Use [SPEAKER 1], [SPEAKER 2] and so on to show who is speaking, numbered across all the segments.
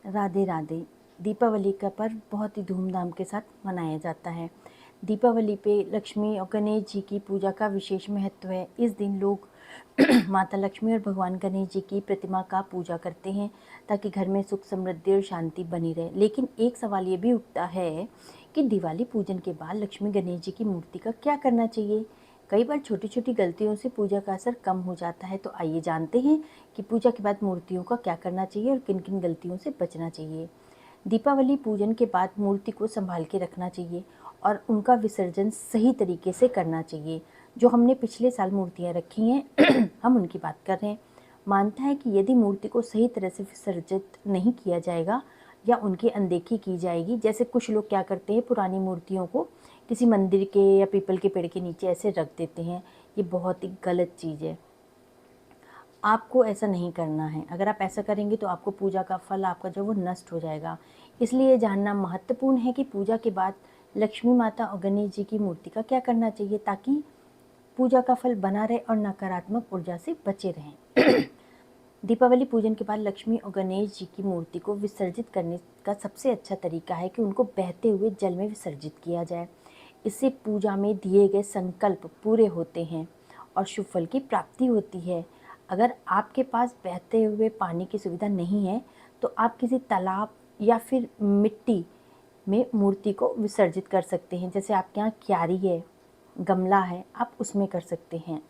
[SPEAKER 1] राधे राधे। दीपावली का पर्व बहुत ही धूमधाम के साथ मनाया जाता है। दीपावली पे लक्ष्मी और गणेश जी की पूजा का विशेष महत्व है। इस दिन लोग माता लक्ष्मी और भगवान गणेश जी की प्रतिमा का पूजा करते हैं ताकि घर में सुख समृद्धि और शांति बनी रहे। लेकिन एक सवाल ये भी उठता है कि दिवाली पूजन के बाद लक्ष्मी गणेश जी की मूर्ति का क्या करना चाहिए। कई बार छोटी छोटी गलतियों से पूजा का असर कम हो जाता है। तो आइए जानते हैं कि पूजा के बाद मूर्तियों का क्या करना चाहिए और किन किन गलतियों से बचना चाहिए। दीपावली पूजन के बाद मूर्ति को संभाल के रखना चाहिए और उनका विसर्जन सही तरीके से करना चाहिए। जो हमने पिछले साल मूर्तियाँ रखी हैं हम उनकी बात कर रहे हैं। मानता है कि यदि मूर्ति को सही तरह से विसर्जित नहीं किया जाएगा या उनकी अनदेखी की जाएगी, जैसे कुछ लोग क्या करते हैं, पुरानी मूर्तियों को किसी मंदिर के या पीपल के पेड़ के नीचे ऐसे रख देते हैं। ये बहुत ही गलत चीज़ है। आपको ऐसा नहीं करना है। अगर आप ऐसा करेंगे तो आपको पूजा का फल आपका जो वो नष्ट हो जाएगा। इसलिए ये जानना महत्वपूर्ण है कि पूजा के बाद लक्ष्मी माता और गणेश जी की मूर्ति का क्या करना चाहिए ताकि पूजा का फल बना रहे और नकारात्मक ऊर्जा से बचे रहें। दीपावली पूजन के बाद लक्ष्मी और गणेश जी की मूर्ति को विसर्जित करने का सबसे अच्छा तरीका है कि उनको बहते हुए जल में विसर्जित किया जाए। इससे पूजा में दिए गए संकल्प पूरे होते हैं और शुभ फल की प्राप्ति होती है। अगर आपके पास बहते हुए पानी की सुविधा नहीं है तो आप किसी तालाब या फिर मिट्टी में मूर्ति को विसर्जित कर सकते हैं। जैसे आपके यहाँ क्यारी है, गमला है, आप उसमें कर सकते हैं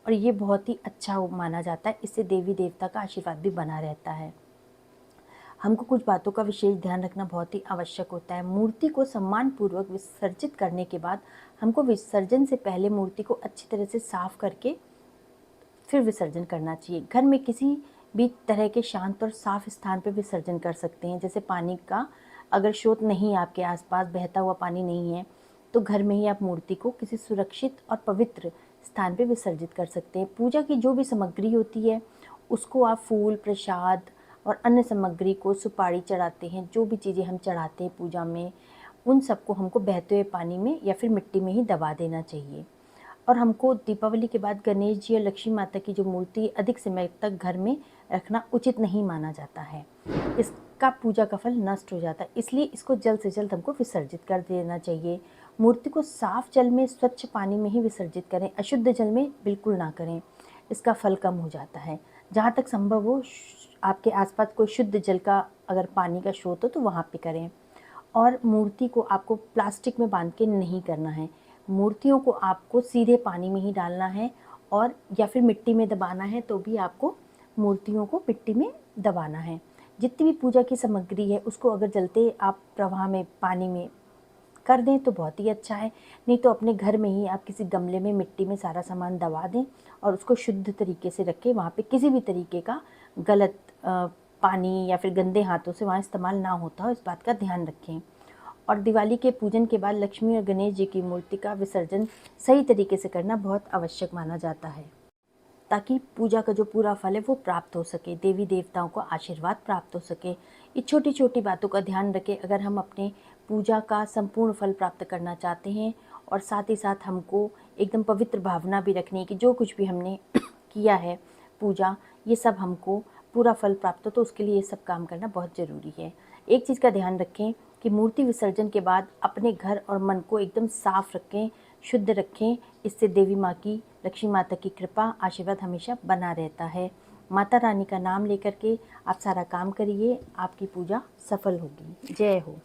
[SPEAKER 1] और ये बहुत ही अच्छा माना जाता है। इससे देवी देवता का आशीर्वाद भी बना रहता है। हमको कुछ बातों का विशेष ध्यान रखना बहुत ही आवश्यक होता है। मूर्ति को सम्मानपूर्वक विसर्जित करने के बाद हमको विसर्जन से पहले मूर्ति को अच्छी तरह से साफ करके फिर विसर्जन करना चाहिए। घर में किसी भी तरह के शांत और साफ स्थान पर विसर्जन कर सकते हैं। जैसे पानी का अगर स्रोत नहीं, आपके आसपास बहता हुआ पानी नहीं है, तो घर में ही आप मूर्ति को किसी सुरक्षित और पवित्र स्थान पर विसर्जित कर सकते हैं। पूजा की जो भी सामग्री होती है उसको आप फूल, प्रसाद और अन्य सामग्री को, सुपारी चढ़ाते हैं, जो भी चीज़ें हम चढ़ाते हैं पूजा में, उन सबको हमको बहते हुए पानी में या फिर मिट्टी में ही दबा देना चाहिए। और हमको दीपावली के बाद गणेश जी और लक्ष्मी माता की जो मूर्ति अधिक समय तक घर में रखना उचित नहीं माना जाता है। इसका पूजा का फल नष्ट हो जाता है। इसलिए इसको जल्द से जल्द हमको विसर्जित कर देना चाहिए। मूर्ति को साफ जल में, स्वच्छ पानी में ही विसर्जित करें, अशुद्ध जल में बिल्कुल ना करें। इसका फल कम हो जाता है। जहाँ तक संभव हो आपके आसपास कोई शुद्ध जल का अगर पानी का स्रोत हो तो वहाँ पे करें। और मूर्ति को आपको प्लास्टिक में बांध के नहीं करना है। मूर्तियों को आपको सीधे पानी में ही डालना है और या फिर मिट्टी में दबाना है तो भी आपको मूर्तियों को मिट्टी में दबाना है। जितनी भी पूजा की सामग्री है उसको अगर जलते आप प्रवाह में, पानी में कर दें तो बहुत ही अच्छा है। नहीं तो अपने घर में ही आप किसी गमले में मिट्टी में सारा सामान दबा दें और उसको शुद्ध तरीके से रखें। वहाँ पे किसी भी तरीके का गलत पानी या फिर गंदे हाथों से वहाँ इस्तेमाल ना होता हो, इस बात का ध्यान रखें। और दिवाली के पूजन के बाद लक्ष्मी और गणेश जी की मूर्ति का विसर्जन सही तरीके से करना बहुत आवश्यक माना जाता है ताकि पूजा का जो पूरा फल है वो प्राप्त हो सके, देवी देवताओं को आशीर्वाद प्राप्त हो सके। ये छोटी छोटी बातों का ध्यान रखें अगर हम अपने पूजा का संपूर्ण फल प्राप्त करना चाहते हैं। और साथ ही साथ हमको एकदम पवित्र भावना भी रखनी है कि जो कुछ भी हमने किया है पूजा, ये सब हमको पूरा फल प्राप्त हो, तो उसके लिए ये सब काम करना बहुत ज़रूरी है। एक चीज़ का ध्यान रखें कि मूर्ति विसर्जन के बाद अपने घर और मन को एकदम साफ रखें, शुद्ध रखें। इससे देवी माँ की, लक्ष्मी माता की कृपा, आशीर्वाद हमेशा बना रहता है। माता रानी का नाम लेकर के आप सारा काम करिए, आपकी पूजा सफल होगी। जय हो।